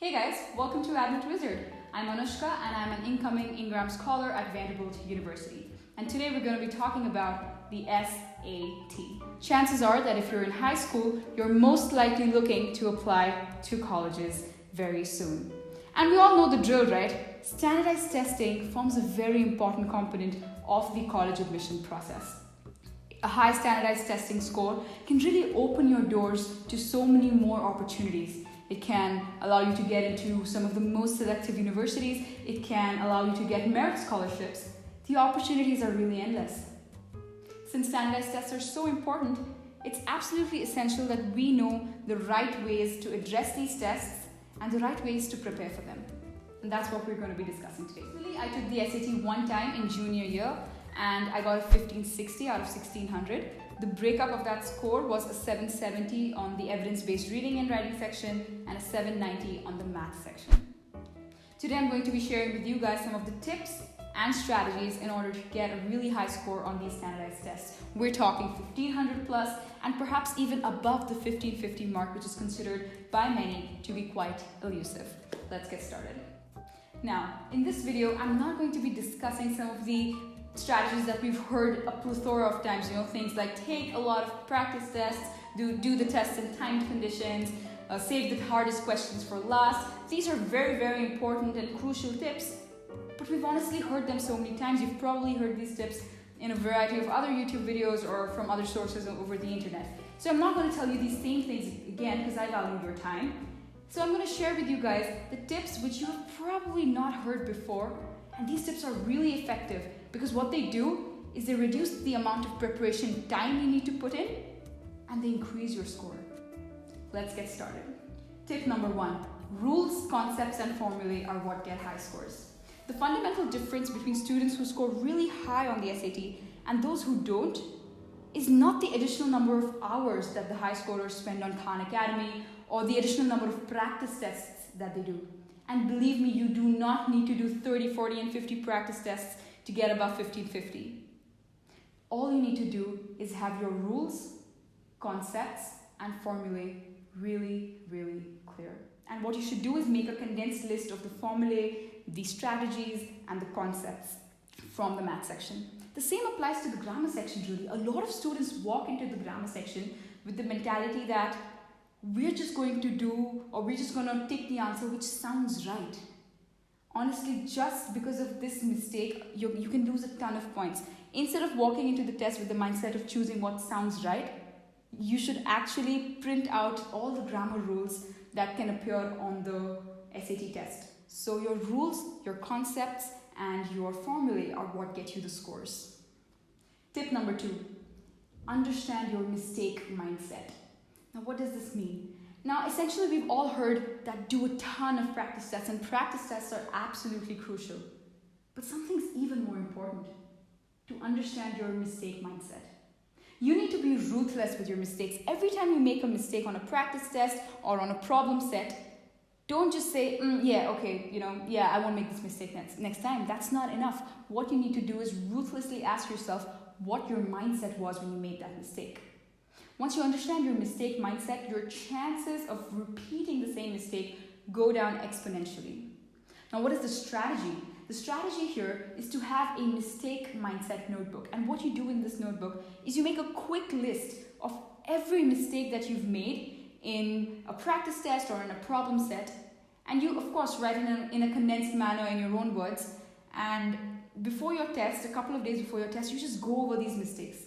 Hey guys, welcome to AdmitWizard. I'm Anoushka and I'm an incoming Ingram Scholar at Vanderbilt University. And today we're going to be talking about the SAT. Chances are that if you're in high school, you're most likely looking to apply to colleges very soon. And we all know the drill, right? Standardized testing forms a very important component of the college admission process. A high standardized testing score can really open your doors to so many more opportunities. It can allow you to get into some of the most selective universities. It can allow you to get merit scholarships. The opportunities are really endless. Since standardized tests are so important, it's absolutely essential that we know the right ways to address these tests and the right ways to prepare for them. And that's what we're going to be discussing today. Really, I took the SAT one time in junior year and I got a 1560 out of 1600. The breakup of that score was a 770 on the evidence-based reading and writing section and a 790 on the math section. Today I'm going to be sharing with you guys some of the tips and strategies in order to get a really high score on these standardized tests. We're talking 1500 plus and perhaps even above the 1550 mark, which is considered by many to be quite elusive. Let's get started. Now, in this video, I'm not going to be discussing some of the strategies that we've heard a plethora of times, things like take a lot of practice tests, do the tests in timed conditions, save the hardest questions for last. These are very, very important and crucial tips, but we've honestly heard them so many times. You've probably heard these tips in a variety of other YouTube videos or from other sources over the internet. So I'm not going to tell you these same things again because I value your time. So I'm going to share with you guys the tips which you have probably not heard before, and these tips are really effective because what they do is they reduce the amount of preparation time you need to put in and they increase your score. Let's get started. Tip number 1, rules, concepts and formulae are what get high scores. The fundamental difference between students who score really high on the SAT and those who don't is not the additional number of hours that the high scorers spend on Khan Academy or the additional number of practice tests that they do. And believe me, you do not need to do 30, 40 and 50 practice tests to get above 1550. All you need to do is have your rules, concepts and formulae really, really clear. And what you should do is make a condensed list of the formulae, the strategies and the concepts from the math section. The same applies to the grammar section really. A lot of students walk into the grammar section with the mentality that we're just going to do or we're just going to take the answer which sounds right. Honestly, just because of this mistake, you can lose a ton of points. Instead of walking into the test with the mindset of choosing what sounds right, you should actually print out all the grammar rules that can appear on the SAT test. So your rules, your concepts, and your formulae are what get you the scores. Tip number 2, understand your mistake mindset. Now, what does this mean? Now, essentially, we've all heard that do a ton of practice tests, and practice tests are absolutely crucial. But something's even more important, to understand your mistake mindset. You need to be ruthless with your mistakes. Every time you make a mistake on a practice test or on a problem set, don't just say, I won't make this mistake next time. That's not enough. What you need to do is ruthlessly ask yourself what your mindset was when you made that mistake. Once you understand your mistake mindset, your chances of repeating the same mistake go down exponentially. Now, what is the strategy? The strategy here is to have a mistake mindset notebook. And what you do in this notebook is you make a quick list of every mistake that you've made in a practice test or in a problem set. And you, of course, write in a condensed manner in your own words. And before your test, a couple of days before your test, you just go over these mistakes.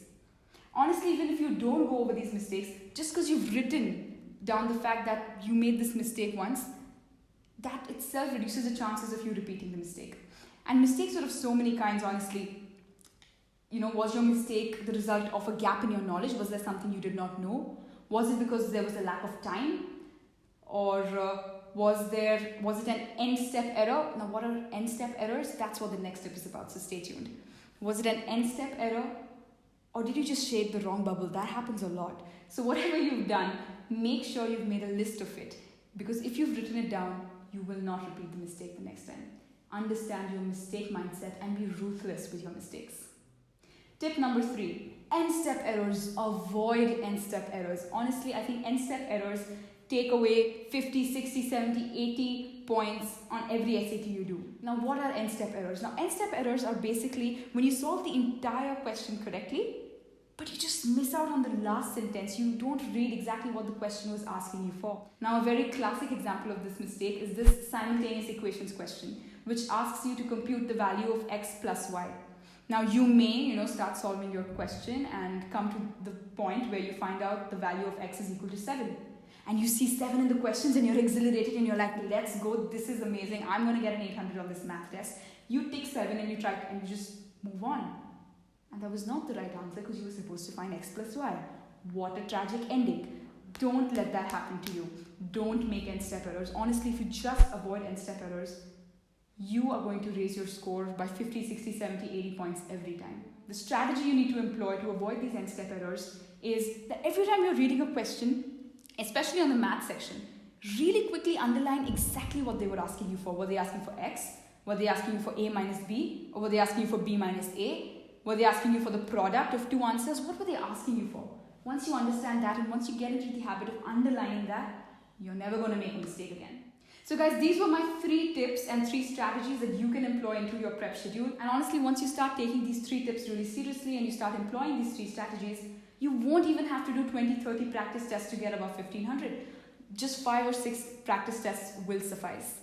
Honestly, even if you don't go over these mistakes, just because you've written down the fact that you made this mistake once, that itself reduces the chances of you repeating the mistake. And mistakes are of so many kinds, honestly. Was your mistake the result of a gap in your knowledge? Was there something you did not know? Was it because there was a lack of time? Or was it an end-step error? Now, what are end-step errors? That's what the next tip is about, so stay tuned. Was it an end-step error? Or did you just shape the wrong bubble? That happens a lot. So whatever you've done, make sure you've made a list of it. Because if you've written it down, you will not repeat the mistake the next time. Understand your mistake mindset and be ruthless with your mistakes. Tip number 3, end-step errors. Avoid end-step errors. Honestly, I think end-step errors take away 50, 60, 70, 80 points on every SAT you do. Now, what are end-step errors? Now, end-step errors are basically when you solve the entire question correctly, but you just miss out on the last sentence. You don't read exactly what the question was asking you for. Now, a very classic example of this mistake is this simultaneous equations question, which asks you to compute the value of x plus y. Now, you may, start solving your question and come to the point where you find out the value of x is equal to 7. And you see 7 in the questions and you're exhilarated and you're like, let's go, this is amazing. I'm going to get an 800 on this math test. You tick 7 and you try and you just move on. And that was not the right answer because you were supposed to find x plus y. What a tragic ending. Don't let that happen to you. Don't make end-step errors. Honestly, if you just avoid end-step errors, you are going to raise your score by 50, 60, 70, 80 points every time. The strategy you need to employ to avoid these end-step errors is that every time you're reading a question, especially on the math section, really quickly underline exactly what they were asking you for. Were they asking for x? Were they asking you for a minus b? Or were they asking you for b minus a? Were they asking you for the product of two answers? What were they asking you for? Once you understand that and once you get into the habit of underlining that, you're never going to make a mistake again. So guys, these were my 3 tips and 3 strategies that you can employ into your prep schedule. And honestly, once you start taking these 3 tips really seriously and you start employing these 3 strategies, you won't even have to do 20, 30 practice tests to get above 1500. Just 5 or 6 practice tests will suffice.